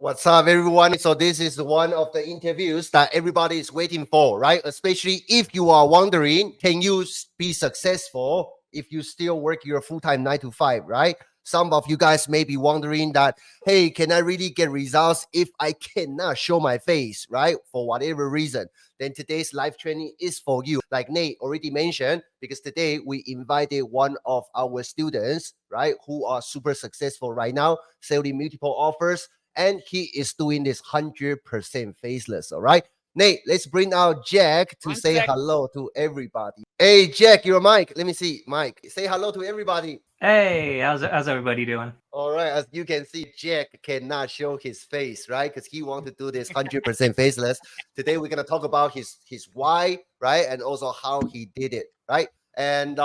What's up, everyone? So, this is one of the interviews that everybody is waiting for, right? Especially if you are wondering, can you be successful if you still work your full time 9 to 5, right? Some of you guys may be wondering that, hey, can I really get results if I cannot show my face, right? For whatever reason, then today's live training is for you. Like Nate already mentioned, because today we invited one of our students, right, who are super successful right now, selling multiple offers, and he is doing this 100% faceless. All right, Nate, let's bring out Jack to One say sec. hello to everybody. Hey, Jack, your mic. Let me see, Mike. Say hello to everybody. Hey, how's everybody doing? All right, as you can see, Jack cannot show his face, right? Because he wants to do this 100% faceless. Today, we're gonna talk about his why, right, and also how he did it, right? And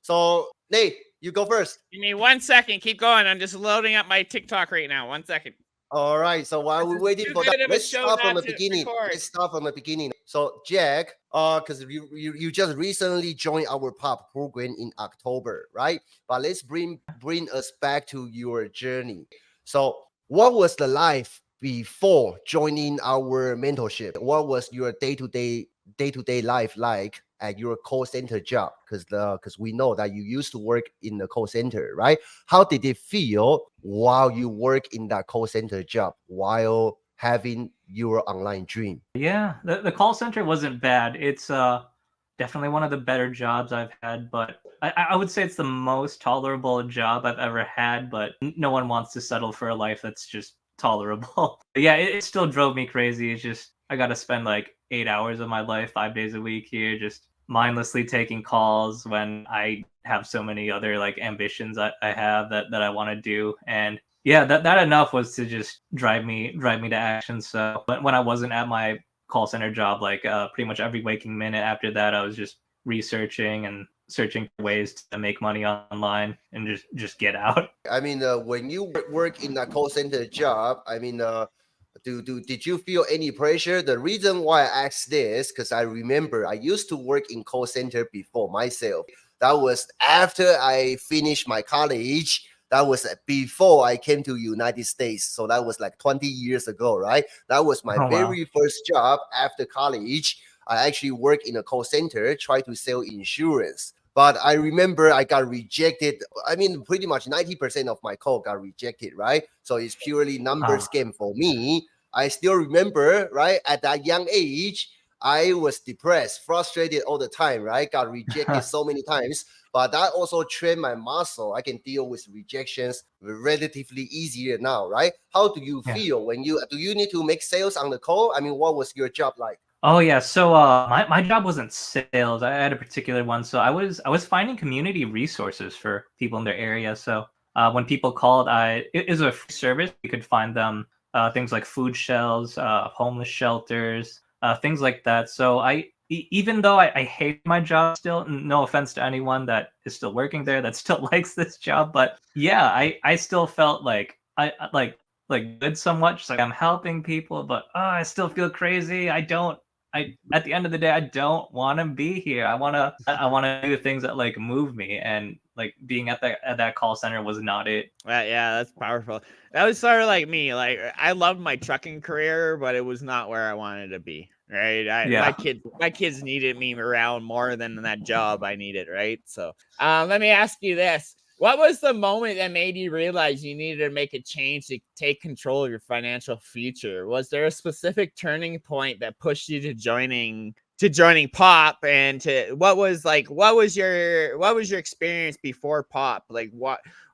so, Nate, you go first. Give me 1 second. Keep going. I'm just loading up my TikTok right now. 1 second. All right. So while This we're is waiting too for that, good of a let's show start from not the to beginning. record. Let's start from the beginning. So Jack, because you just recently joined our pop program in October, right? But let's bring us back to your journey. So what was the life before joining our mentorship? What was your day to day life like at your call center job? Because we know that you used to work in the call center, right? How did it feel while you work in that call center job while having your online dream? Yeah, the call center wasn't bad. It's definitely one of the better jobs I've had, but I would say it's the most tolerable job I've ever had, but no one wants to settle for a life that's just tolerable. But yeah, it still drove me crazy. It's just I got to spend like 8 hours of my life, 5 days a week here, just mindlessly taking calls when I have so many other like ambitions I have that I want to do. And yeah, that enough was to just drive me to action. So when I wasn't at my call center job, like pretty much every waking minute after that, I was just researching and searching for ways to make money online and just get out. I mean, when you work in a call center job, I mean, did you feel any pressure? The reason why I asked this, because I remember I used to work in call center before myself. That was after I finished my college. That was before I came to United States. So that was like 20 years ago, right? That was my Oh wow. very first job after college. I actually worked in a call center, try to sell insurance. But I remember I got rejected. I mean, pretty much 90% of my call got rejected, right? So it's purely numbers Ah. game for me. I still remember, right, at that young age, I was depressed, frustrated all the time, right? Got rejected so many times. But that also trained my muscle. I can deal with rejections relatively easier now, right? How do you Yeah. feel when do you need to make sales on the call? I mean, what was your job like? Oh yeah, so my job wasn't sales. I had a particular one, so I was finding community resources for people in their area. So when people called, it was a free service. You could find them things like food shelves, homeless shelters, things like that. So even though I hate my job still, no offense to anyone that is still working there that still likes this job, but yeah, I still felt like like good somewhat. Just like I'm helping people, but I still feel crazy. I at the end of the day, I don't want to be here. I want to do things that like move me, and like being at that call center was not it. Yeah, that's powerful. That was sort of like me. Like I loved my trucking career, but it was not where I wanted to be. Right? My Yeah. kids needed me around more than that job I needed. Right? So, let me ask you this: what was the moment that made you realize you needed to make a change to take control of your financial future? Was there a specific turning point that pushed you to joining pop, and to what was your experience before pop? Like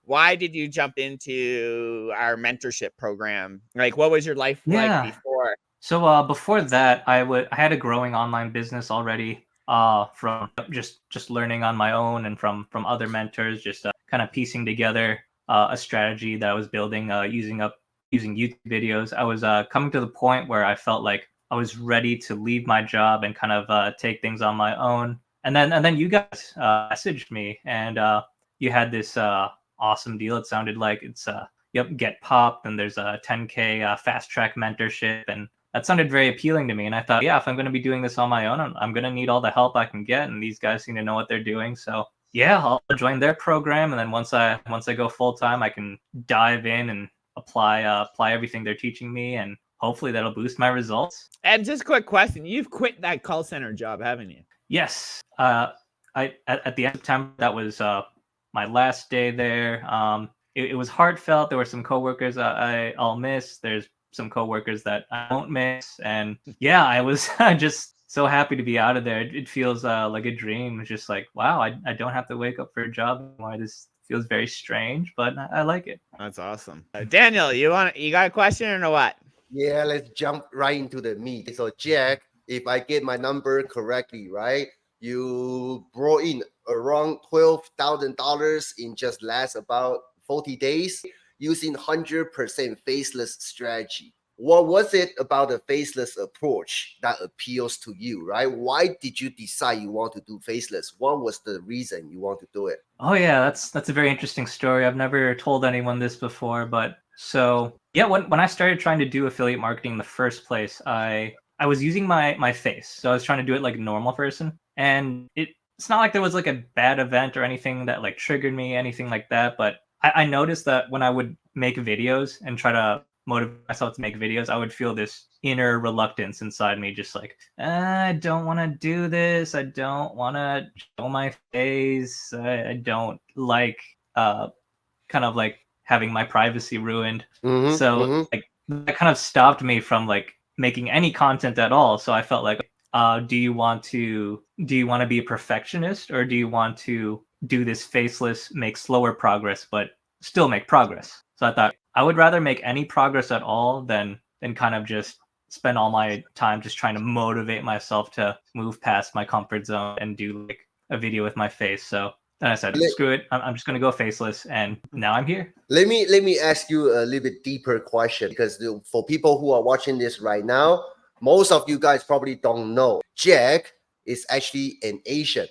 why did you jump into our mentorship program? Like what was your life like Yeah. before? So before that, I had a growing online business already. From just learning on my own and from other mentors, just kind of piecing together a strategy that I was building using YouTube videos. I was coming to the point where I felt like I was ready to leave my job and kind of take things on my own. And then you guys messaged me, and you had this awesome deal. It sounded like it's yep, get popped, and there's a 10K fast track mentorship, and that sounded very appealing to me. And I thought, yeah, if I'm going to be doing this on my own, I'm going to need all the help I can get, and these guys seem to know what they're doing. So yeah, I'll join their program, and then once I go full time, I can dive in and apply everything they're teaching me, and hopefully that'll boost my results. And just a quick question: you've quit that call center job, haven't you? Yes. At the end of September, that was my last day there. It was heartfelt. There were some coworkers I'll miss. There's some coworkers that I won't miss, and yeah, I was just so happy to be out of there. It feels like a dream. It's just like, wow, I don't have to wake up for a job anymore. This feels very strange, but I like it. That's awesome. Daniel, you got a question or what? Yeah, let's jump right into the meat. So, Jack, if I get my number correctly, right, you brought in around $12,000 in just last about 40 days using 100% faceless strategy. What was it about the faceless approach that appeals to you, right? Why did you decide you want to do faceless? What was the reason you want to do it? Oh yeah, that's a very interesting story. I've never told anyone this before, but so yeah, when I started trying to do affiliate marketing in the first place, I was using my face. So I was trying to do it like a normal person, and it's not like there was like a bad event or anything that like triggered me, anything like that, but I noticed that when I would make videos and try to motivate myself to make videos, I would feel this inner reluctance inside me, just like, I don't want to do this. I don't want to show my face. I don't like kind of like having my privacy ruined. So like that kind of stopped me from like making any content at all. So I felt like, do you want to be a perfectionist, or do you want to do this faceless, make slower progress, but still make progress? So I thought I would rather make any progress at all than kind of just spend all my time just trying to motivate myself to move past my comfort zone and do like a video with my face. So then I said, screw it, I'm just going to go faceless, and now I'm here. Let me ask you a little bit deeper question, because for people who are watching this right now, most of you guys probably don't know Jack is actually an Asian.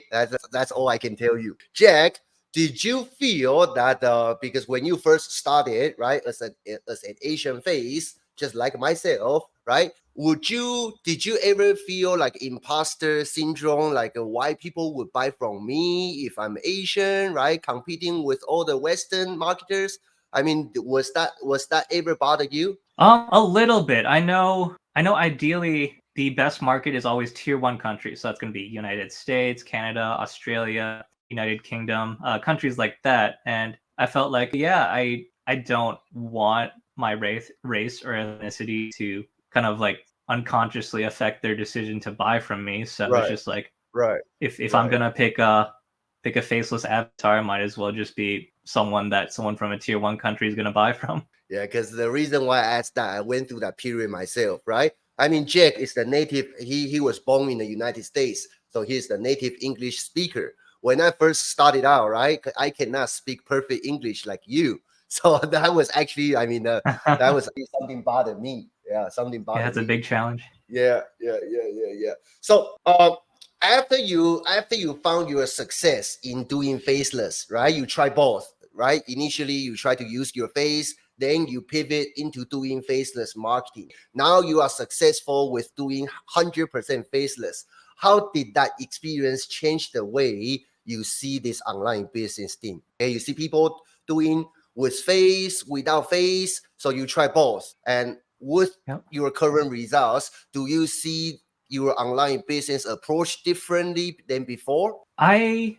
That's all I can tell you. Jack, did you feel that because when you first started, right, as an Asian face, just like myself, right, did you ever feel like imposter syndrome, like why people would buy from me if I'm Asian, right, competing with all the Western marketers? I mean, was that ever bother you? A little bit. I know ideally the best market is always tier 1 countries. So that's going to be United States, Canada, Australia, United Kingdom, countries like that. And I felt like, yeah, I don't want my race or ethnicity to kind of like unconsciously affect their decision to buy from me. So it's just like, if I'm going to pick a faceless avatar, I might as well just be someone from a tier 1 country is going to buy from. Yeah, because the reason why I asked that, I went through that period myself, right? I mean, Jack is the native, he was born in the United States, so he's the native English speaker. When I first started out, right, I cannot speak perfect English like you. So that was actually, I mean, that was something bothered me. Yeah, something bothered me. Yeah, it's a big challenge. Yeah. So after you found your success in doing faceless, right? You try both, right? Initially, you try to use your face, then you pivot into doing faceless marketing. Now you are successful with doing 100% faceless. How did that experience change the way you see this online business thing? Okay, you see people doing with face, without face, so you try both. And with your current results, do you see your online business approach differently than before? I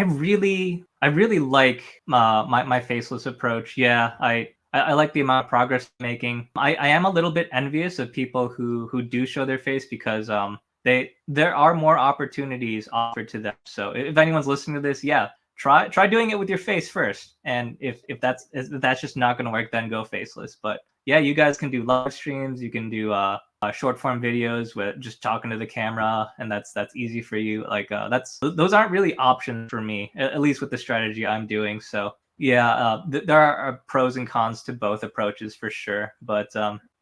really like my faceless approach. Yeah, I like the amount of progress I'm making. I am a little bit envious of people who do show their face, because there are more opportunities offered to them. So if anyone's listening to this, yeah, try doing it with your face first. And if that's just not going to work, then go faceless. But yeah, you guys can do live streams. You can do short form videos with just talking to the camera, and that's easy for you. Like those aren't really options for me, at least with the strategy I'm doing. So yeah, there are pros and cons to both approaches for sure. But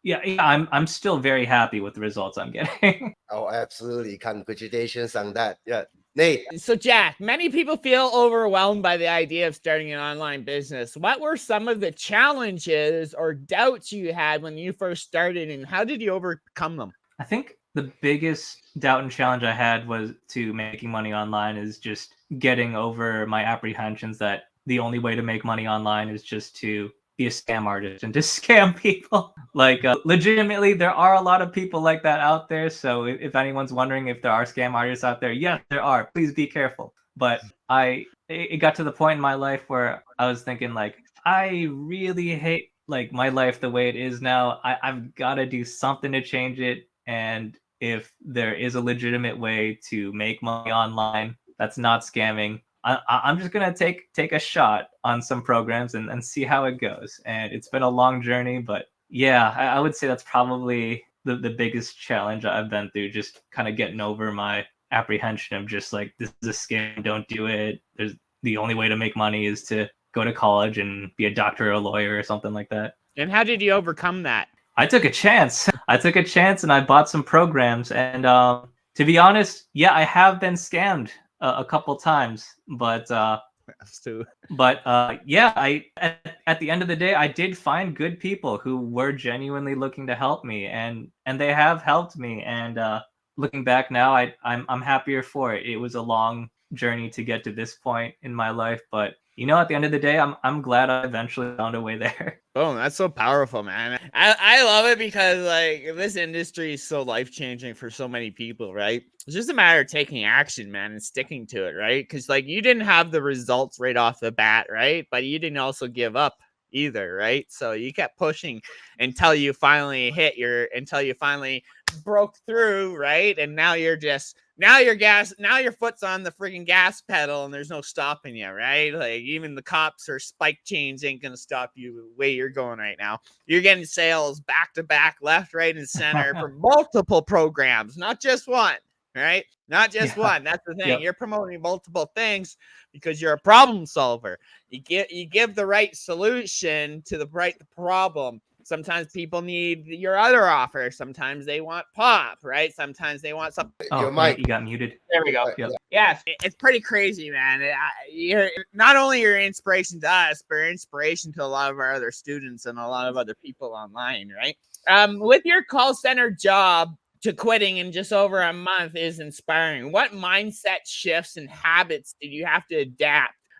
yeah, I'm still very happy with the results I'm getting. Oh, absolutely. Congratulations on that. Yeah. Nate. So Jack, many people feel overwhelmed by the idea of starting an online business. What were some of the challenges or doubts you had when you first started, and how did you overcome them? I think the biggest doubt and challenge I had was to making money online is just getting over my apprehensions that the only way to make money online is just to be a scam artist and to scam people. Like, legitimately, there are a lot of people like that out there. So if anyone's wondering if there are scam artists out there, yes, there are. Please be careful. But it got to the point in my life where I was thinking, like, I really hate like my life the way it is now. I've got to do something to change it. And if there is a legitimate way to make money online that's not scamming, I'm just gonna take a shot on some programs and see how it goes. And it's been a long journey, but yeah, I would say that's probably the biggest challenge I've been through. Just kind of getting over my apprehension of just like, this is a scam, don't do it. There's the only way to make money is to go to college and be a doctor or a lawyer or something like that. And how did you overcome that? I took a chance. I took a chance and I bought some programs. And to be honest, yeah, I have been scammed a couple times, but yeah, at the end of the day, I did find good people who were genuinely looking to help me, and they have helped me. And looking back now, I'm happier for it. It was a long journey to get to this point in my life, but at the end of the day, I'm glad I eventually found a way there. Oh, that's so powerful, man. I love it because like this industry is so life-changing for so many people, right? It's just a matter of taking action, man, and sticking to it, right? Because like you didn't have the results right off the bat, right? But you didn't also give up either, right? So you kept pushing until you finally broke through, right? And now your foot's on the freaking gas pedal and there's no stopping you, right? Like even the cops or spike chains ain't gonna stop you the way you're going right now. You're getting sales back to back, left, right, and center for multiple programs, not just one, right? Not just one. That's the thing. Yep. You're promoting multiple things because you're a problem solver. You give the right solution to the right problem. Sometimes people need your other offer. Sometimes they want pop, right? Sometimes they want something. Oh, Your mic. you got muted. There we go. Yep. Yes, it's pretty crazy, man. You're not only your inspiration to us, but inspiration to a lot of our other students and a lot of other people online, right? With your call center job to quitting in just over a month is inspiring. What mindset shifts and habits did you have to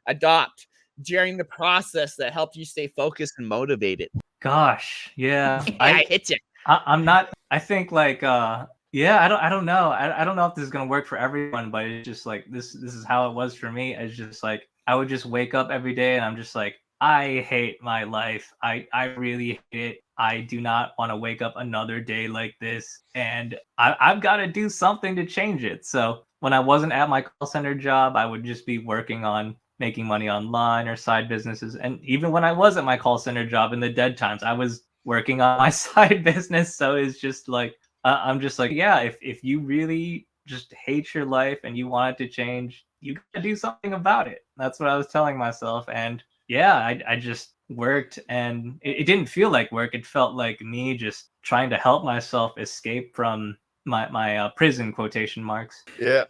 adopt during the process that helped you stay focused and motivated? Gosh, yeah. I hit you. I'm not. I think like yeah. I don't know. I don't know if this is gonna work for everyone, but it's just like this is how it was for me. It's just like I would just wake up every day and I'm just like, I hate my life. I really hate it. I do not want to wake up another day like this, and I've got to do something to change it. So when I wasn't at my call center job, I would just be working on making money online or side businesses. And even when I was at my call center job in the dead times, I was working on my side business. So it's just like I'm just like, yeah, if you really just hate your life and you want it to change, you gotta do something about it. That's what I was telling myself. And yeah, I just worked, and it didn't feel like work. It felt like me just trying to help myself escape from my prison quotation marks. Yeah.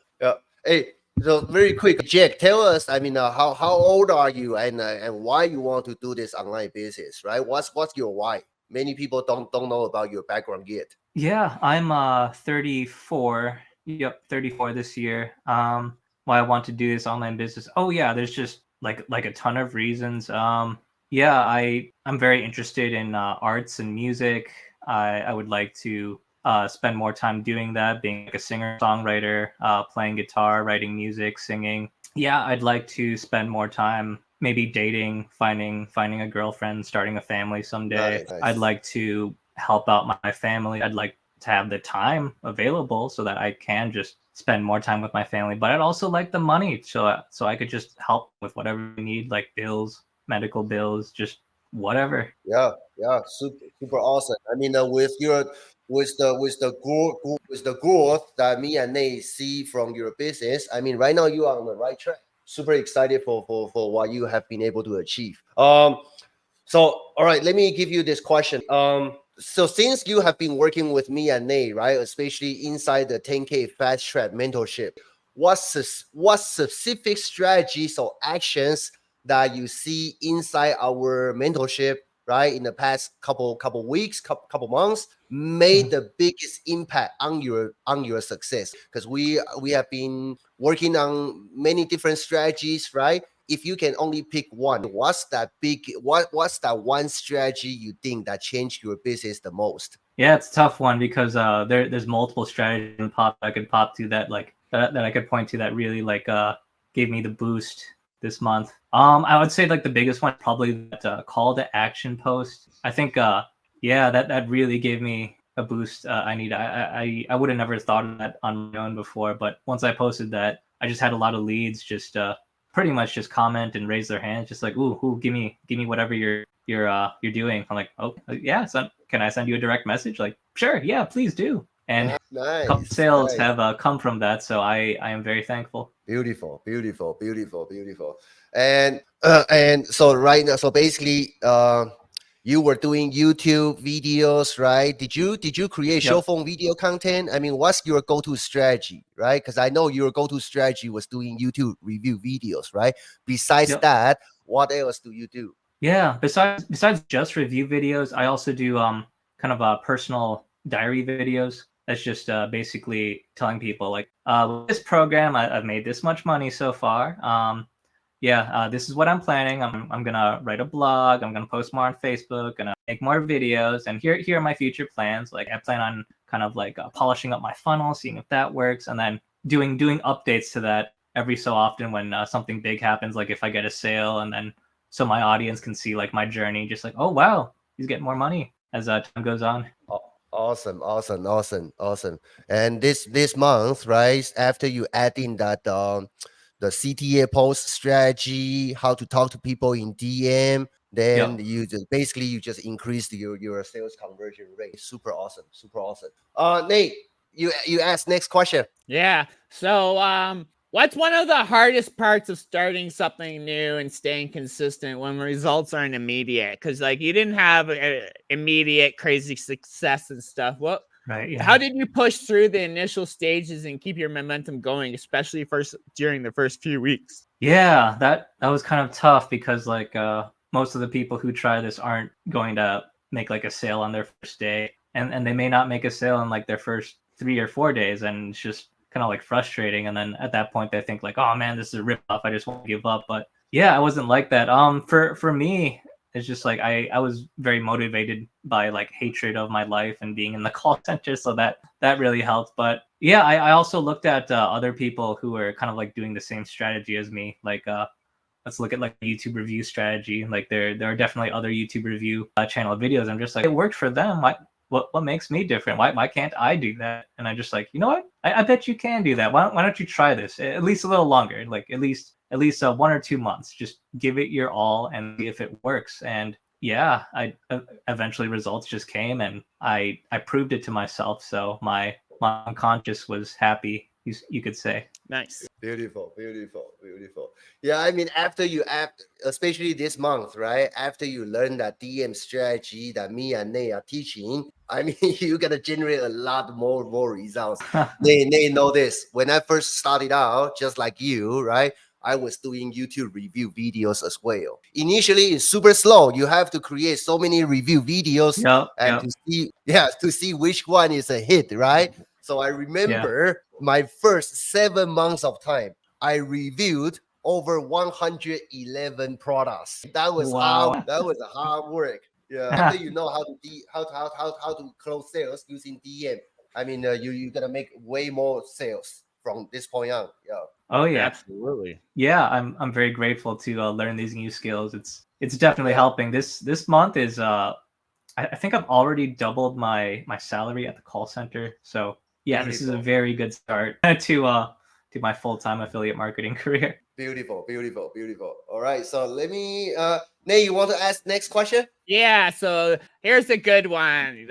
Hey, so very quick, Jack, tell us. I mean, how old are you, and why you want to do this online business, right? What's your why? Many people don't know about your background yet. Yeah, I'm 34. Yep, 34 this year. Why I want to do this online business. Oh yeah, there's just like a ton of reasons. Yeah, I'm very interested in arts and music. I would like to spend more time doing that, being like a singer-songwriter, playing guitar, writing music, singing. Yeah, I'd like to spend more time maybe dating, finding a girlfriend, starting a family someday. Nice. I'd like to help out my family. I'd like to have the time available so that I can just spend more time with my family. But I'd also like the money so I could just help with whatever we need, like bills, medical bills, just whatever. Yeah, super awesome. I mean, with the growth that me and Nate see from your business, I mean, right now you are on the right track. Super excited for what you have been able to achieve. So all right, let me give you this question. So since you have been working with me and Nate, right, especially inside the 10K fast track mentorship, what specific strategies or actions that you see inside our mentorship, right, in the past couple weeks, couple months, made the biggest impact on your success? Because we have been working on many different strategies, right? if you can only pick one, what's that one strategy you think that changed your business the most? Yeah, it's a tough one because there's multiple strategies in pop I could pop to that that I could point to that really gave me the boost this month. I would say like the biggest one probably that call to action post. I think yeah, that really gave me a boost. I would have never thought of that on my own before, but once I posted that, I just had a lot of leads just pretty much just comment and raise their hands, just like, ooh, give me whatever you're doing. I'm like, oh yeah, so can I send you a direct message? Like, sure, yeah, please do. And a couple Nice, sales nice. have come from that, so I am very thankful. Beautiful, beautiful, beautiful, beautiful. And so right now, so basically, you were doing YouTube videos, right? Did you create show Yep, phone video content? I mean, what's your go-to strategy, right? Because I know your go-to strategy was doing YouTube review videos, right? Besides yep. that, what else do you do? Yeah, besides just review videos, I also do kind of personal diary videos. That's just basically telling people like with this program I've made this much money so far. Yeah, this is what I'm planning. I'm gonna write a blog. I'm gonna post more on Facebook. Gonna make more videos. And here are my future plans. Like I plan on kind of like polishing up my funnel, seeing if that works, and then doing updates to that every so often when something big happens. Like if I get a sale, and then so my audience can see like my journey, just like, oh wow, he's getting more money as time goes on. Awesome, awesome, awesome, awesome. And this month, right? After you add in that the CTA post strategy, how to talk to people in DM, then Yep. you just basically you just increase your sales conversion rate. Super awesome, super awesome. Nate, you ask next question. Yeah. So, what's one of the hardest parts of starting something new and staying consistent when results aren't immediate? Because like you didn't have immediate crazy success and stuff. What? Right. How Yeah. did you push through the initial stages and keep your momentum going, especially during the first few weeks? Yeah, that was kind of tough because like most of the people who try this aren't going to make like a sale on their first day, and they may not make a sale in like their first 3 or 4 days, and it's just kind of like frustrating. And then at that point they think like, oh man, this is a rip off. I just want to give up. But yeah, I wasn't like that. For me, it's just like I was very motivated by like hatred of my life and being in the call center, so that really helped. But yeah, I also looked at other people who were kind of like doing the same strategy as me. Like let's look at like YouTube review strategy. Like there are definitely other YouTube review channel videos. I'm just like, it worked for them. What makes me different? Why can't I do that? And I'm just like, you know what? I bet you can do that. Why don't you try this at least a little longer? Like at least 1 or 2 months. Just give it your all and see if it works. And yeah, I eventually results just came, and I proved it to myself. So my unconscious was happy. You could say. Nice. Beautiful, beautiful, beautiful. Yeah, I mean, especially this month, right? After you learn that DM strategy that me and Nate are teaching, I mean, you're gonna generate a lot more results. Nate know this. When I first started out, just like you, right? I was doing YouTube review videos as well. Initially, it's super slow. You have to create so many review videos Yep. and Yep. to see which one is a hit, right? So I Yeah. remember my first 7 months of time, I reviewed over 111 products. That was hard. Wow. That was a hard work. Yeah. After you know how to how to close sales using DM, I mean, you're gonna make way more sales from this point on. Yeah. Oh yeah. Absolutely. Yeah. I'm very grateful to learn these new skills. It's definitely Yeah. helping. This month is I think I've already doubled my salary at the call center. So yeah, this is a Beautiful. very good start to my full-time affiliate marketing career. Beautiful. Beautiful. Beautiful. All right. So let me Nate, you want to ask next question? Yeah, so here's a good one.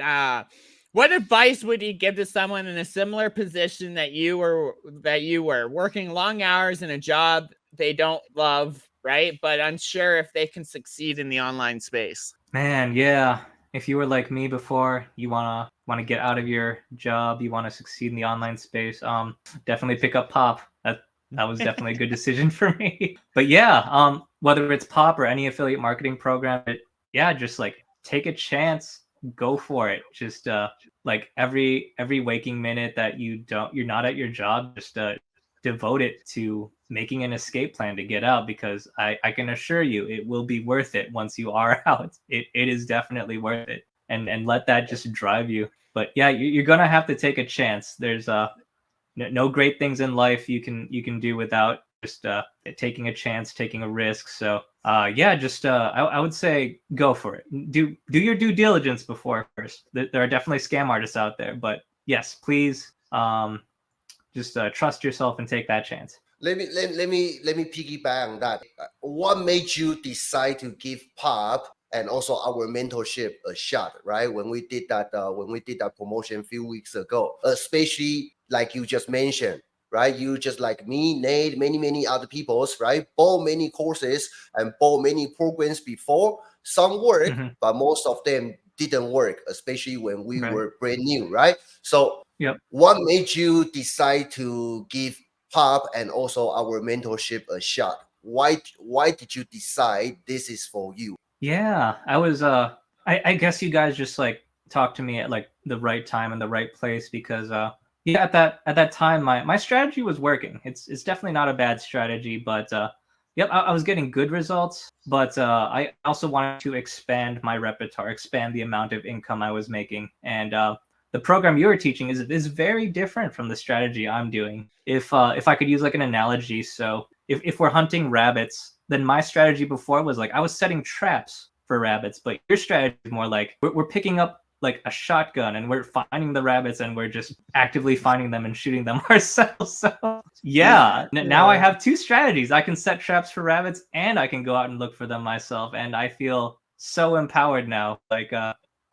What advice would you give to someone in a similar position that you were working long hours in a job they don't love, right? But unsure if they can succeed in the online space. Man, yeah. If you were like me before, you wanna get out of your job, you wanna succeed in the online space, definitely pick up Pop. That was definitely a good decision for me. But yeah, whether it's Pop or any affiliate marketing program, yeah, just like take a chance, go for it. Just like every waking minute that you're not at your job, just devote it to making an escape plan to get out, because I can assure you it will be worth it once you are out. It is definitely worth it. And let that just drive you. But yeah, you're gonna have to take a chance. There's no great things in life you can do without just taking a chance, taking a risk. So yeah, just I would say go for it. Do your due diligence before first. There are definitely scam artists out there, but yes, please just trust yourself and take that chance. Let me piggyback on that. What made you decide to give Pop and also our mentorship a shot, right? When we did that promotion a few weeks ago, especially like you just mentioned, right? You just like me, Nate, many other people's, right? Bought many courses and bought many programs before. Some work, but most of them didn't work, especially when we were brand new, right? So Yep. what made you decide to give Pop and also our mentorship a shot? Why did you decide this is for you? Yeah, I was I guess you guys just like talked to me at like the right time and the right place, because yeah, at that time my strategy was working. It's definitely not a bad strategy, but yep, I was getting good results, but I also wanted to expand my repertoire, expand the amount of income I was making. And the program you were teaching is very different from the strategy I'm doing. If I could use like an analogy, so if we're hunting rabbits, then my strategy before was like I was setting traps for rabbits, but your strategy is more like we're picking up like a shotgun and we're finding the rabbits and we're just actively finding them and shooting them ourselves. So yeah, now I have two strategies. I can set traps for rabbits and I can go out and look for them myself, and I feel so empowered now. Like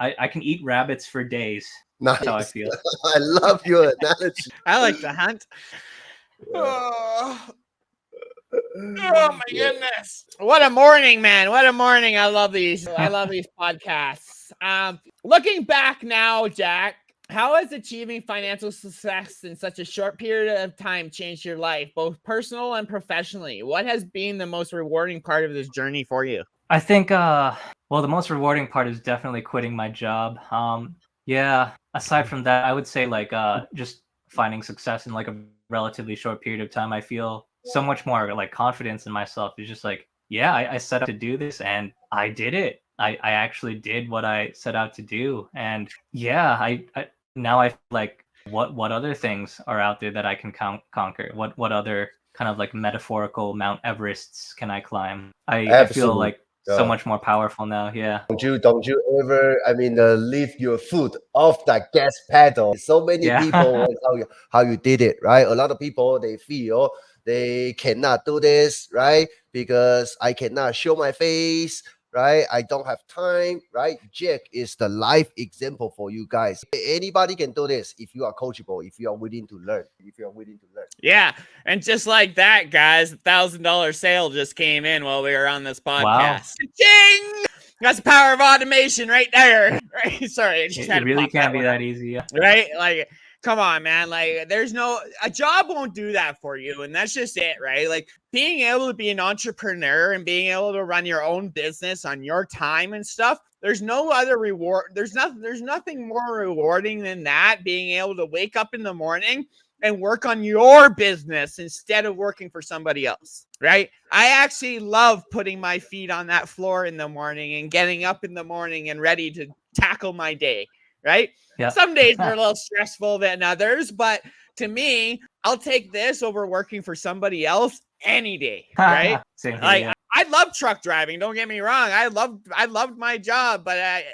I can eat rabbits for days. Nice. That's how I feel. I love your analogy. I like to hunt. Oh my goodness. What a morning, man. What a morning. I love these. I love these podcasts. Looking back now, Jack, how has achieving financial success in such a short period of time changed your life, both personal and professionally? What has been the most rewarding part of this journey for you? I think well, the most rewarding part is definitely quitting my job. Yeah, aside from that, I would say like just finding success in like a relatively short period of time. I feel so much more like confidence in myself. It's just like, yeah, I set out to do this and I did it. I actually did what I set out to do. And yeah, I now I feel like what other things are out there that I can conquer? What other kind of like metaphorical Mount Everests can I climb? I feel like so much more powerful now. Yeah. Don't you ever, leave your foot off that gas pedal. So many Yeah. people how you did it, right? A lot of people they feel they cannot do this, right? Because I cannot show my face, right? I don't have time, right? Jack is the life example for you guys. Anybody can do this if you are coachable, if you are willing to learn. Yeah, and just like that, guys, $1,000 sale just came in while we were on this podcast. Wow. Ding! That's the power of automation right there. Right? Sorry, I just had It to really pop can't be one that up. easy. Yeah. Right? Like, come on, man. Like, a job won't do that for you. And that's just it, right? Like, being able to be an entrepreneur and being able to run your own business on your time and stuff, there's no other reward. There's nothing more rewarding than that, being able to wake up in the morning and work on your business instead of working for somebody else, right? I actually love putting my feet on that floor in the morning and getting up in the morning and ready to tackle my day, right? Yeah. Some days are a little stressful than others, but to me, I'll take this over working for somebody else any day, right? Same here. Like, Yeah. I love truck driving. Don't get me wrong. I loved my job, but at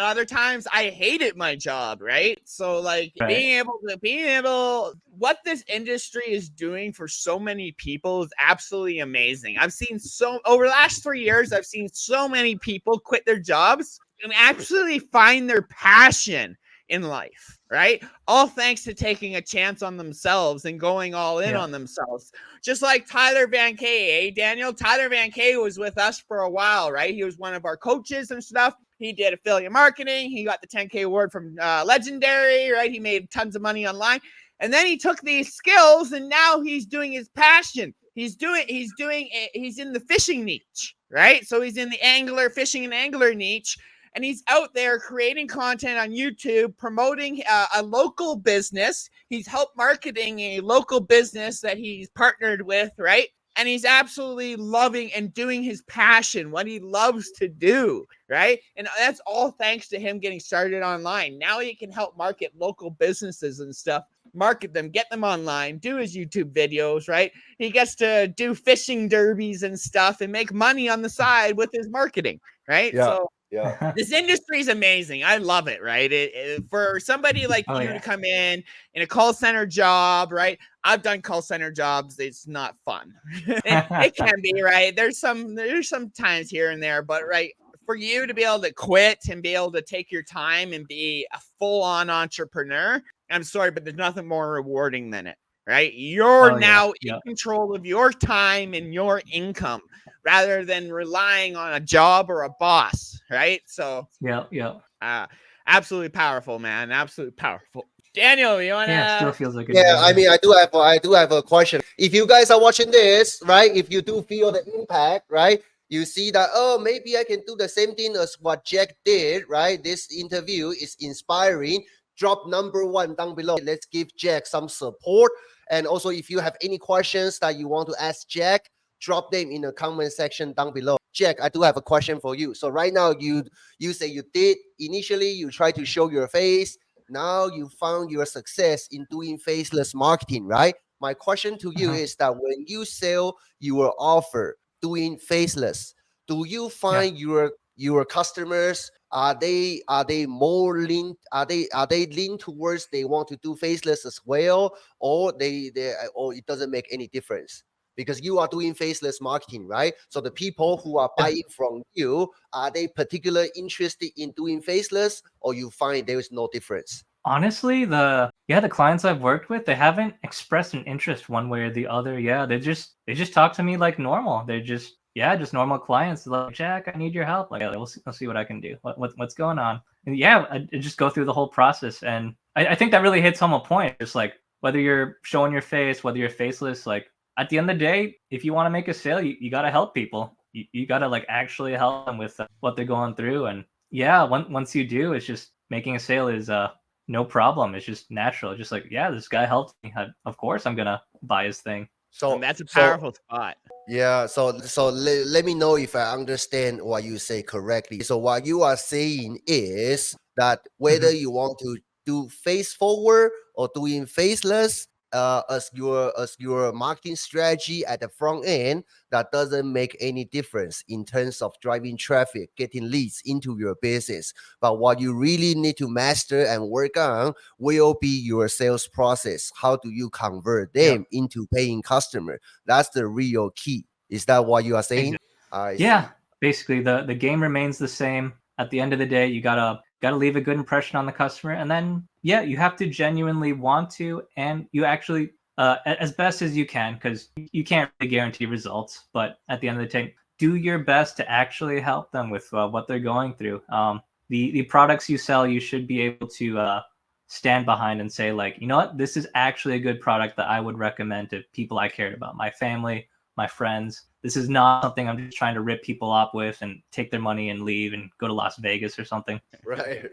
other times I hated my job. Right. So like being able, what this industry is doing for so many people is absolutely amazing. I've seen over the last 3 years, I've seen so many people quit their jobs and absolutely find their passion in life, right? All thanks to taking a chance on themselves and going all in on themselves. Just like Tyler Van Kay, Daniel? Tyler Van Kay was with us for a while, right? He was one of our coaches and stuff. He did affiliate marketing. He got the 10K award from Legendary, right? He made tons of money online. And then he took these skills and now he's doing his passion. He's in the fishing niche, right? So he's in the fishing and angler niche. and he's out there creating content on YouTube, promoting a local business. He's helped marketing a local business that he's partnered with, right? And he's absolutely loving and doing his passion, what he loves to do, right? And that's all thanks to him getting started online. Now he can help market local businesses and stuff, market them, get them online, do his YouTube videos, right? He gets to do fishing derbies and stuff and make money on the side with his marketing, right? Yeah. So Yeah. this industry is amazing. I love it, right? For somebody like you to come in a call center job, right? I've done call center jobs. It's not fun. It can be, right? There's some times here and there, but right, for you to be able to quit and be able to take your time and be a full-on entrepreneur, I'm sorry, but there's nothing more rewarding than it, right? You're now in control of your time and your income rather than relying on a job or a boss, right? So absolutely powerful, man. Absolutely powerful. Daniel, you wanna? Yeah, still feels like a Yeah, I dream. mean, I do have a question. If you guys are watching this, right? If you do feel the impact, right? You see that, oh, maybe I can do the same thing as what Jack did, right? This interview is inspiring. Drop number 1 down below. Let's give Jack some support. And also, if you have any questions that you want to ask Jack, drop them in the comment section down below. Jack, I do have a question for you. So right now, you say you did initially, you try to show your face. Now you found your success in doing faceless marketing, right? My question to you is that when you sell your offer doing faceless, do you find your customers are they more lean are they lean towards they want to do faceless as well, or they or it doesn't make any difference? Because you are doing faceless marketing, right? So the people who are buying from you, are they particularly interested in doing faceless, or you find there is no difference? Honestly, the clients I've worked with, they haven't expressed an interest one way or the other. Yeah, they just talk to me like normal. They're just normal clients. They're like, Jack, I need your help. Like, we'll see what I can do. What's going on? And I just go through the whole process, and I think that really hits home a point. Just like whether you're showing your face, whether you're faceless, like at the end of the day, if you want to make a sale, you got to help people. You got to like actually help them with what they're going through. And once you do, it's just making a sale is no problem. It's just natural. Just like, this guy helped me. Of course, I'm gonna buy his thing. So that's a powerful spot. Yeah. So let me know if I understand what you say correctly. So what you are saying is that whether you want to do face forward or doing faceless, as your marketing strategy at the front end, that doesn't make any difference in terms of driving traffic, getting leads into your business. But what you really need to master and work on will be your sales process. How do you convert them into paying customer? That's the real key. Is that what you are saying? Basically the game remains the same. At the end of the day, you gotta leave a good impression on the customer, and then you have to genuinely want to, and you actually as best as you can, because you can't really guarantee results, but at the end of the day, do your best to actually help them with what they're going through. The products you sell, you should be able to stand behind and say, like, you know what, this is actually a good product that I would recommend to people I cared about, my family, my friends. This is not something I'm just trying to rip people off with and take their money and leave and go to Las Vegas or something. Right.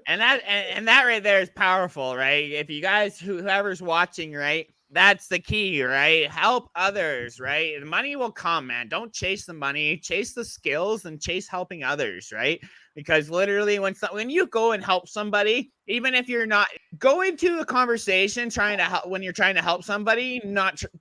And that right there is powerful, right? If you guys, whoever's watching, right, that's the key, right? Help others, right? The money will come, man. Don't chase the money, chase the skills and chase helping others, right? Because literally when you go and help somebody, even if you're not, go into a conversation trying to help, when you're trying to help somebody,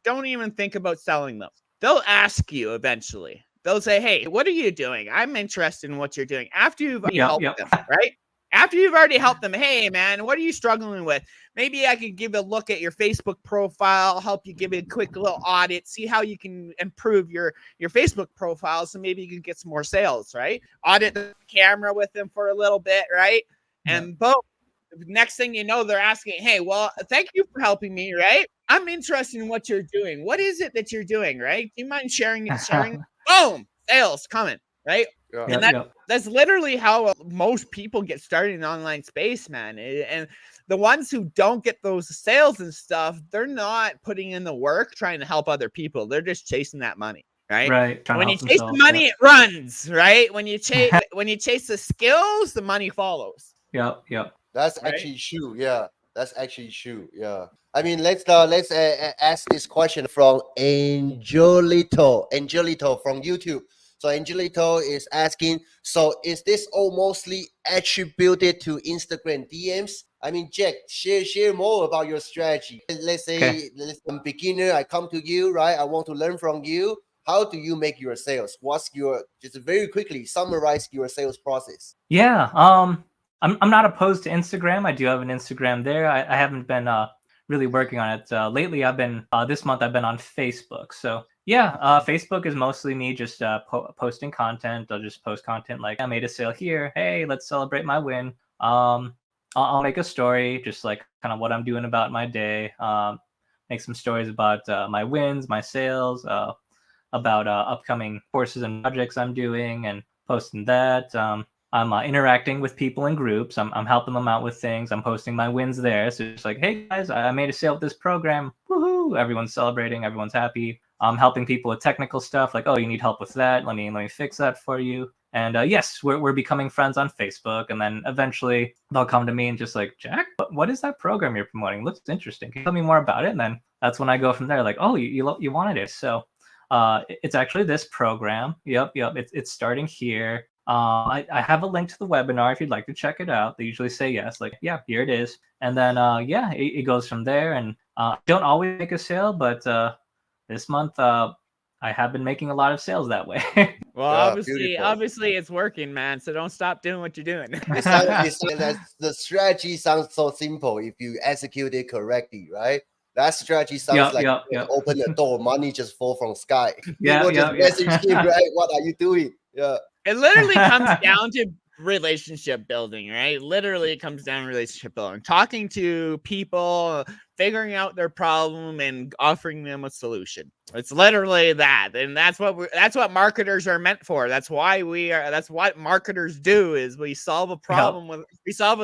don't even think about selling them. They'll ask you eventually. They'll say, hey, what are you doing? I'm interested in what you're doing. After you've helped them, right? After you've already helped them, hey, man, what are you struggling with? Maybe I could give a look at your Facebook profile, help you give it a quick little audit, see how you can improve your Facebook profile, so maybe you can get some more sales, right? Audit the camera with them for a little bit, right? And boom, next thing you know, they're asking, hey, well, thank you for helping me, right? I'm interested in what you're doing. What is it that you're doing, right? Do you mind sharing? Boom, sales coming, right? And that's literally how most people get started in the online space, man. And the ones who don't get those sales and stuff, they're not putting in the work trying to help other people. They're just chasing that money. Right. When you chase the money, it runs. Right. When you when you chase the skills, the money follows. Yep. That's Right? actually true. Yeah, that's actually true. Yeah. I mean, let's ask this question from Angelito. Angelito from YouTube. So Angelito is asking, so is this all mostly attributed to Instagram DMs? I mean, Jack, share more about your strategy. Let's Okay. say I'm a beginner, I come to you, right? I want to learn from you. How do you make your sales? What's your, just very quickly summarize your sales process? Yeah. I'm not opposed to Instagram. I do have an Instagram there. I haven't been really working on it lately. I've been this month. I've been on Facebook. So yeah, Facebook is mostly me just posting content. I'll just post content like I made a sale here. Hey, let's celebrate my win. I'll make a story just like kind of what I'm doing about my day. Make some stories about my wins, my sales, about upcoming courses and projects I'm doing, and posting that. I'm interacting with people in groups. I'm helping them out with things. I'm posting my wins there. So it's like, hey guys, I made a sale with this program. Woohoo! Everyone's celebrating. Everyone's happy. I'm helping people with technical stuff. Like, oh, you need help with that? Let me fix that for you. And yes, we're becoming friends on Facebook. And then eventually they'll come to me and just like, Jack, what is that program you're promoting? Looks interesting. Can you tell me more about it? And then that's when I go from there. Like, oh, you wanted it. So it's actually this program. Yep. It's starting here. I have a link to the webinar if you'd like to check it out. They usually say yes, like, yeah, here it is. And then, yeah, it goes from there. And don't always make a sale, but this month I have been making a lot of sales that way. Well, Yeah, beautiful. obviously it's working, man. So don't stop doing what you're doing. The strategy sounds so simple if you execute it correctly, right? That strategy sounds like Yep. open the door, money just fall from sky. Yeah, People just message him, right? What are you doing? Yeah. It literally comes down to relationship building, right? Literally, it comes down to relationship building, talking to people, figuring out their problem, and offering them a solution. It's literally that, and that's what marketers are meant for. That's why that's what marketers do. Is we solve a problem with we solve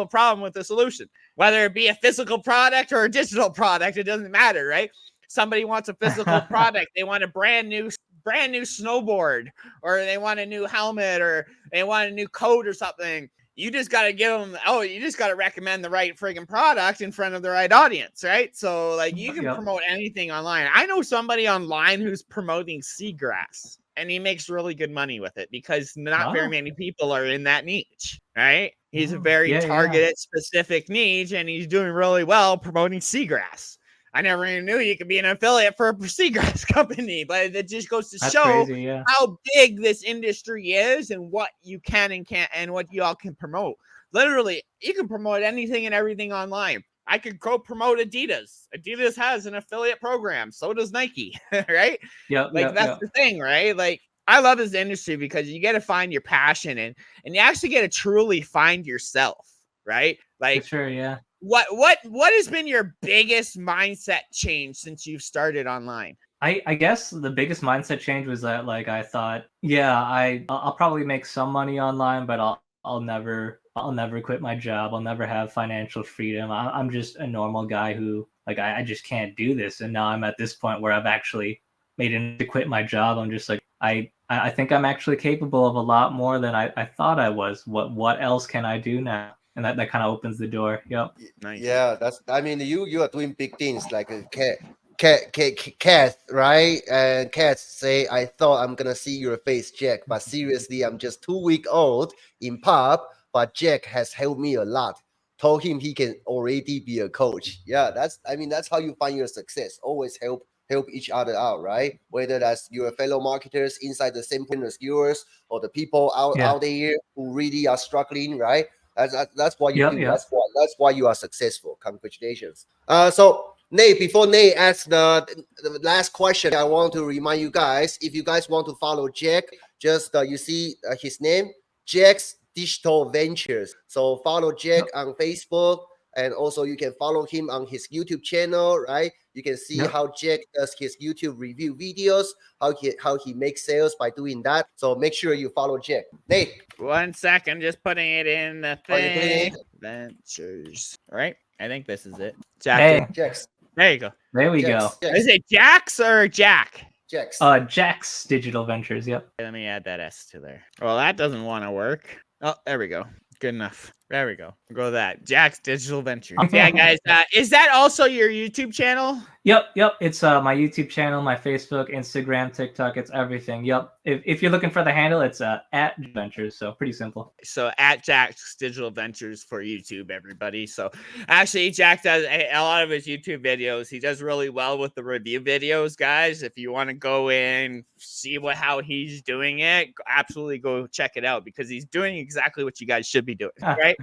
a problem with a solution, whether it be a physical product or a digital product. It doesn't matter, right? Somebody wants a physical product. They want a brand new snowboard, or they want a new helmet, or they want a new coat or something. You just got to you just got to recommend the right friggin' product in front of the right audience, right? So like you can promote anything online. I know somebody online who's promoting seagrass, and he makes really good money with it because not very many people are in that niche, right? He's a very targeted, specific niche, and he's doing really well promoting seagrass. I never even knew you could be an affiliate for a seagrass company, but it just goes to show how big this industry is and what you can and can't, and what you all can promote. Literally, you can promote anything and everything online. I could go promote Adidas. Adidas has an affiliate program. So does Nike, right? That's the thing, right? Like, I love this industry because you get to find your passion, and you actually get to truly find yourself, right? Like, for sure, yeah. What has been your biggest mindset change since you've started online? I guess the biggest mindset change was that, like, I thought, I'll probably make some money online, but I'll never quit my job. I'll never have financial freedom. I'm just a normal guy who, like, I just can't do this. And now I'm at this point where I've actually made it to quit my job. I'm just like, I think I'm actually capable of a lot more than I thought I was. What else can I do now? And that kind of opens the door. Yep. Nice. Yeah, I mean, you are doing big things like a Cat, right? And Cat say, I thought I'm gonna see your face, Jack, but seriously, I'm just 2 weeks old in pub, but Jack has helped me a lot. Told him he can already be a coach. Yeah, that's how you find your success. Always help each other out, right? Whether that's your fellow marketers inside the same point as yours, or the people out there who really are struggling, right? That's what you do. That's why you are successful. Congratulations. So Nate, before Nate asks the last question, I want to remind you guys, if you guys want to follow Jack, just you see his name, Jack's Digital Ventures. So follow Jack on Facebook, and also you can follow him on his YouTube channel, right? You can see how Jack does his YouTube review videos, how he makes sales by doing that. So make sure you follow Jack. Nate. 1 second, just putting it in the thing. Ventures. All right. I think this is it. Hey. Jack's. There you go. There we Jax. go. Is it Jax or Jack? Jax. Jack's Digital Ventures. Yep. Let me add that S to there. Well, that doesn't want to work. Oh, there we go. Good enough. There we go. Go with that. Jack's Digital Ventures. Yeah, guys. Is that also your YouTube channel? Yep. It's my YouTube channel, my Facebook, Instagram, TikTok. It's everything. Yep. If you're looking for the handle, it's at Ventures. So pretty simple. So at Jack's Digital Ventures for YouTube, everybody. So actually, Jack does a lot of his YouTube videos. He does really well with the review videos, guys. If you want to go in, see how he's doing it, absolutely go check it out because he's doing exactly what you guys should be doing, right?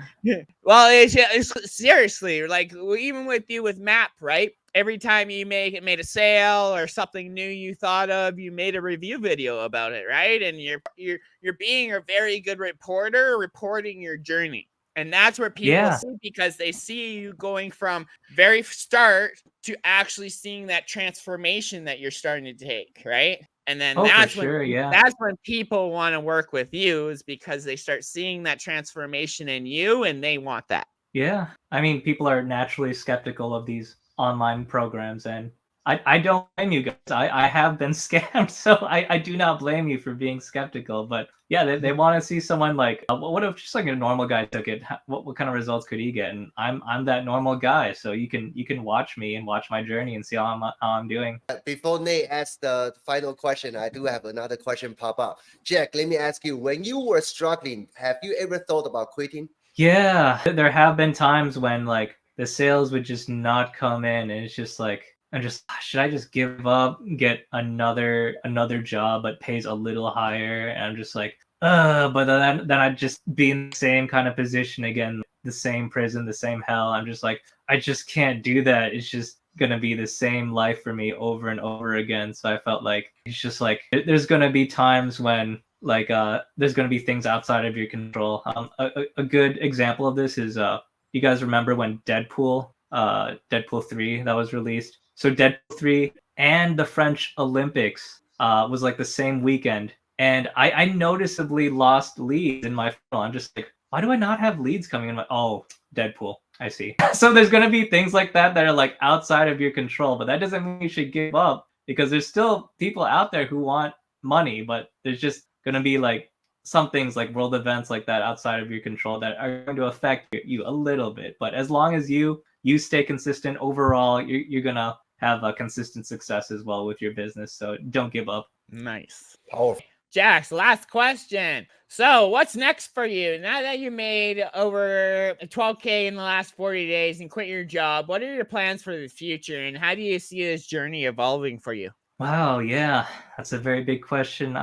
Well, it's seriously like even with you with Map, right? Every time you made a sale or something new you thought of, you made a review video about it, right? And you're being a very good reporter, reporting your journey. And that's where people see because they see you going from very start to actually seeing that transformation that you're starting to take, right? And then that's when people want to work with you is because they start seeing that transformation in you and they want that. Yeah. I mean, people are naturally skeptical of these online programs, and I don't blame you guys. I have been scammed, so I do not blame you for being skeptical. But yeah, they want to see someone like what if just like a normal guy took it? What kind of results could he get? And I'm that normal guy, so you can watch me and watch my journey and see how I'm doing. Before Nate asks the final question, I do have another question pop up. Jack, let me ask you: when you were struggling, have you ever thought about quitting? Yeah, there have been times when like the sales would just not come in, and it's just like should I just give up, get another job but pays a little higher? And I'm just like, but then I'd just be in the same kind of position again, the same prison, the same hell. I'm just like, I just can't do that. It's just gonna be the same life for me over and over again. So I felt like it's just like there's gonna be times when like there's gonna be things outside of your control. A good example of this is you guys remember when Deadpool 3 that was released? So Deadpool 3 and the French Olympics was like the same weekend, and I noticeably lost leads in my funnel. I'm just like, why do I not have leads coming in? Oh, Deadpool. I see. So there's gonna be things like that are like outside of your control, but that doesn't mean you should give up because there's still people out there who want money, but there's just gonna be like some things like world events like that outside of your control that are going to affect you a little bit. But as long as you stay consistent overall, you're gonna have a consistent success as well with your business. So don't give up. Nice. Powerful. Jax, last question. So what's next for you? Now that you made over 12K in the last 40 days and quit your job, what are your plans for the future? And how do you see this journey evolving for you? Wow, yeah, that's a very big question.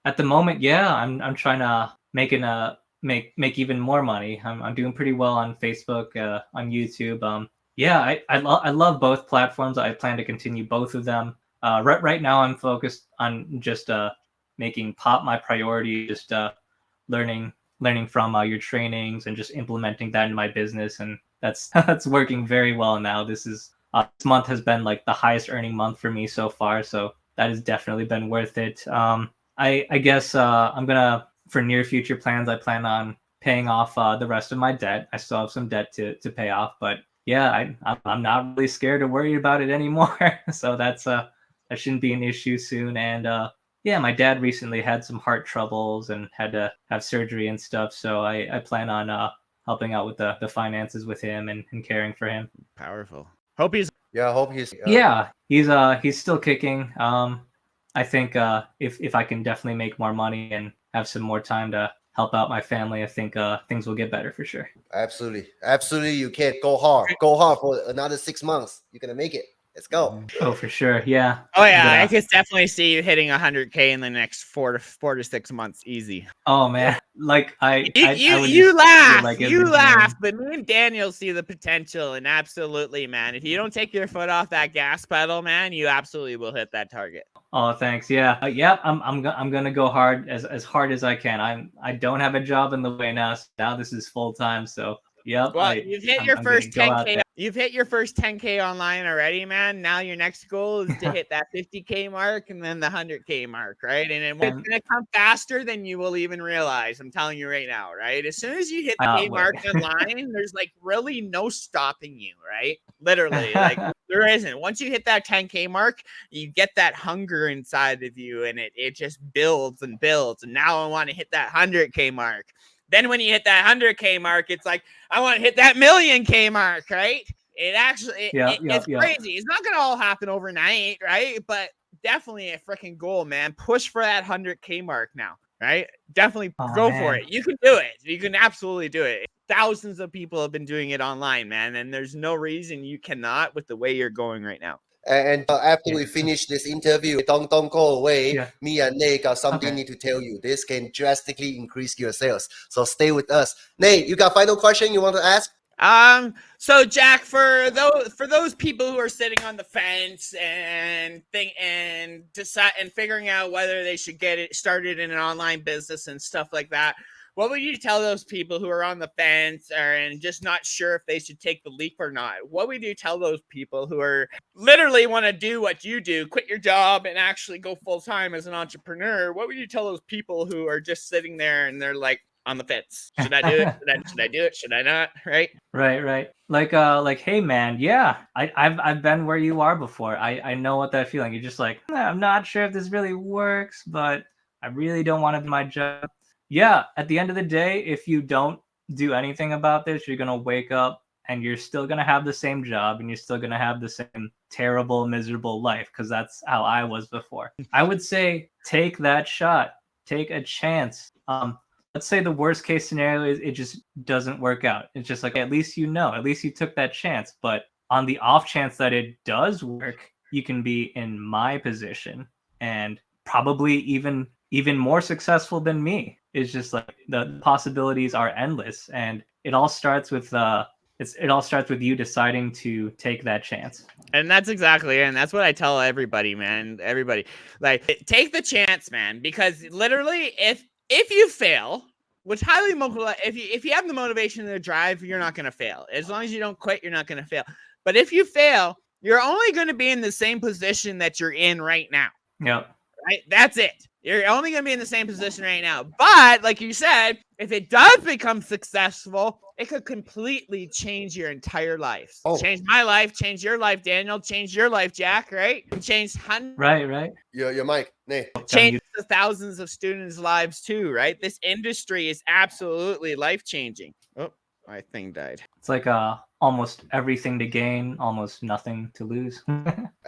At the moment, yeah, I'm trying to make even more money. I'm doing pretty well on Facebook, on YouTube. Yeah, I love both platforms. I plan to continue both of them. Right now, I'm focused on just making Pop my priority, just learning from your trainings and just implementing that in my business, and that's that's working very well now. This month has been like the highest earning month for me so far, so that has definitely been worth it. I guess I'm gonna, for near future plans, I plan on paying off the rest of my debt. I still have some debt to pay off, but yeah, I'm not really scared or worried about it anymore. So that shouldn't be an issue soon. And yeah, my dad recently had some heart troubles and had to have surgery and stuff. So I plan on helping out with the finances with him and caring for him. Powerful. Hope he's yeah, he's still kicking. I think if I can definitely make more money and have some more time to help out my family, I think things will get better for sure. Absolutely, you can go hard for another 6 months. You're gonna make it. Let's go. Oh, for sure. Yeah. Oh yeah, I could definitely see you hitting 100K in the next 4 to 6 months, easy. Oh man, like you laugh, but me and Daniel see the potential, and absolutely, man. If you don't take your foot off that gas pedal, man, you absolutely will hit that target. Oh, thanks. Yeah, yeah. I'm gonna go hard as hard as I can. I don't have a job in the way now. So now this is full time. So Yep. Well, you've hit your I'm gonna first go out 10K. there. You've hit your first 10K online already, man. Now your next goal is to hit that 50K mark and then the 100K mark, right? And it's And gonna come faster than you will even realize. I'm telling you right now, right? As soon as you hit the I K cannot mark wait. online, there's like really no stopping you, right? Literally, like there isn't. Once you hit that 10K mark, you get that hunger inside of you, and it just builds and builds. And now I want to hit that 100K mark. Then when you hit that 100K mark, it's like I want to hit that million K mark, right? It actually it's Yep. crazy. It's not gonna all happen overnight, right? But definitely a freaking goal, man. Push for that 100K mark now, right? Definitely Oh, go for man. it. You can do it. You can absolutely do it. Thousands of people have been doing it online, man, and there's no reason you cannot with the way you're going right now. And after Yeah. we finish this interview, don't go away. Yeah. Me and Nate got something Okay. need to tell you. This can drastically increase your sales. So stay with us. Nate, you got final question you want to ask? So Jack, for those people who are sitting on the fence and decide and figuring out whether they should get it started in an online business and stuff like that, what would you tell those people who are on the fence and just not sure if they should take the leap or not? What would you tell those people who are literally want to do what you do, quit your job and actually go full time as an entrepreneur? What would you tell those people who are just sitting there and they're like on the fence? Should I do it? Should I do it? Should I not? Right? Right. Like, hey man, yeah, I've been where you are before. I know what that feeling. You're just like, I'm not sure if this really works, but I really don't want to be my job. Yeah, at the end of the day, if you don't do anything about this, you're gonna wake up and you're still gonna have the same job and you're still gonna have the same terrible, miserable life, because that's how I was before. I would say take that shot, take a chance. Let's say the worst case scenario is it just doesn't work out. It's just like, at least you know, at least you took that chance. But on the off chance that it does work, you can be in my position and probably even more successful than me. It's just like the possibilities are endless, and it all starts with you deciding to take that chance. And that's exactly it. And that's what I tell everybody, man. Everybody, like, take the chance, man. Because literally, if you fail, which highly if you have the motivation and the drive, you're not gonna fail. As long as you don't quit, you're not gonna fail. But if you fail, you're only gonna be in the same position that you're in right now. Yep. Right? That's it. You're only going to be in the same position right now. But like you said, if it does become successful, it could completely change your entire life. Oh. Change my life, change your life, Daniel, change your life, Jack, right? And change hundreds, Right. Your mic, Nate. change the thousands of students' lives too, right? This industry is absolutely life-changing. Oh, my thing died. It's like almost everything to gain, almost nothing to lose.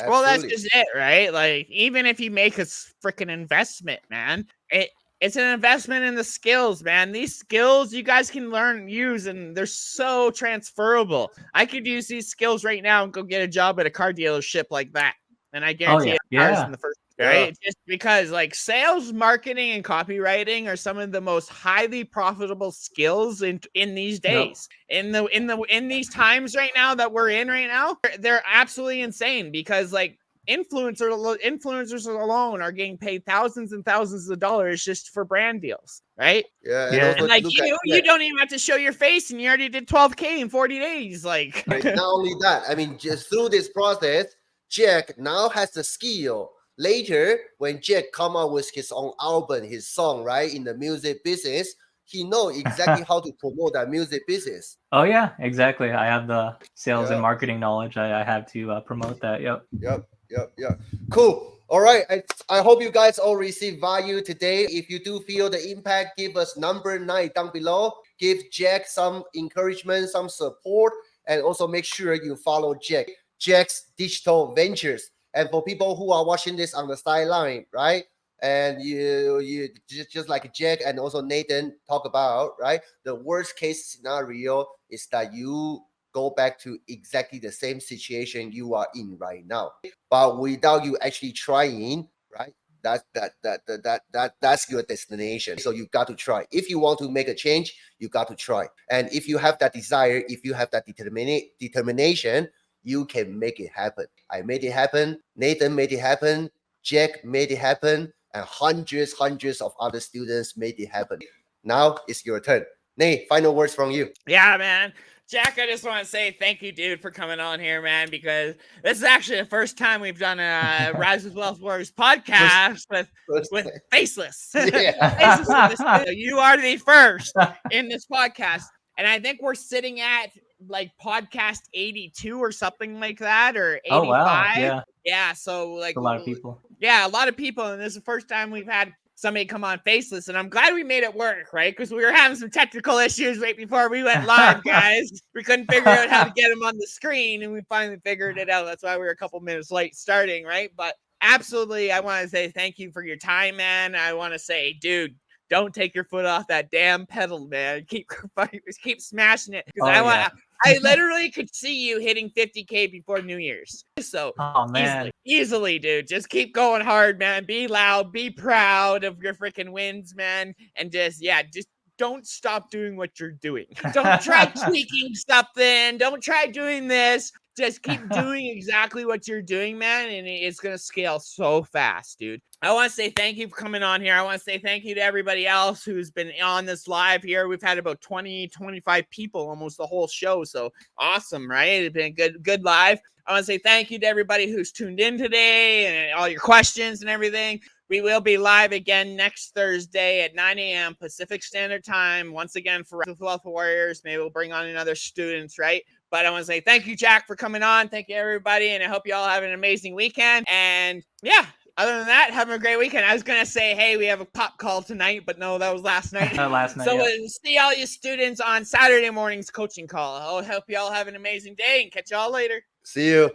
Well, that's just it, right? Like, even if you make a freaking investment, man, it's an investment in the skills, man. These skills you guys can learn and use, and they're so transferable. I could use these skills right now and go get a job at a car dealership like that, and I guarantee cars in the first. Right? Just because like sales, marketing, and copywriting are some of the most highly profitable skills in these days. Yep. In these times right now that we're in right now, they're absolutely insane because like influencers alone are getting paid thousands and thousands of dollars just for brand deals, right? Yeah. And like you don't even have to show your face, and you already did 12K in 40 days. Like, not only that, I mean, just through this process, Jack now has the skill. Later, when Jack come out with his own album, his song, right, in the music business, he know exactly how to promote that music business. Oh yeah, exactly. I have the sales and marketing knowledge. I have to promote that. Yep. Cool. All right. I hope you guys all receive value today. If you do feel the impact, give us number 9 down below. Give Jack some encouragement, some support, and also make sure you follow Jack's digital ventures. And for people who are watching this on the sideline, right? And you just like Jack and also Nathan talk about, right? The worst case scenario is that you go back to exactly the same situation you are in right now, but without you actually trying, right? That's your destination. So you got to try. If you want to make a change, you got to try. And if you have that desire, if you have that determination, you can make it happen. I made it happen. Nathan made it happen. Jack made it happen. And hundreds of other students made it happen. Now it's your turn. Nate, final words from you. Yeah, man. Jack, I just want to say thank you, dude, for coming on here, man, because this is actually the first time we've done a Rise with Wealth Warriors podcast with Faceless. Yeah. Faceless in the studio. You are the first in this podcast. And I think we're sitting at like podcast 82 or something like that, or 85. Oh, wow. Yeah. So like a lot of people. Yeah, a lot of people. And this is the first time we've had somebody come on Faceless, and I'm glad we made it work, right? Because we were having some technical issues right before we went live, guys. We couldn't figure out how to get them on the screen, and we finally figured it out. That's why we were a couple minutes late starting, right? But absolutely, I want to say thank you for your time, man. I want to say, dude, don't take your foot off that damn pedal, man. Keep smashing it. Because I literally could see you hitting 50K before New Year's. So easily, dude. Just keep going hard, man. Be loud, be proud of your freaking wins, man. And just don't stop doing what you're doing. Don't try tweaking something. Don't try doing this. Just keep doing exactly what you're doing, man, and it's going to scale so fast, dude. I want to say thank you for coming on here. I want to say thank you to everybody else who's been on this live here. We've had about 20, 25 people almost the whole show, so awesome, right? It's been a good live. I want to say thank you to everybody who's tuned in today and all your questions and everything. We will be live again next Thursday at 9 a.m. Pacific Standard Time. Once again, for Rise with Wealth Warriors. Maybe we'll bring on another students, right? But I want to say thank you, Jack, for coming on. Thank you, everybody. And I hope you all have an amazing weekend. And yeah, other than that, have a great weekend. I was going to say, hey, we have a pop call tonight, but no, that was last night. So we'll see all you students on Saturday morning's coaching call. I hope you all have an amazing day and catch you all later. See you.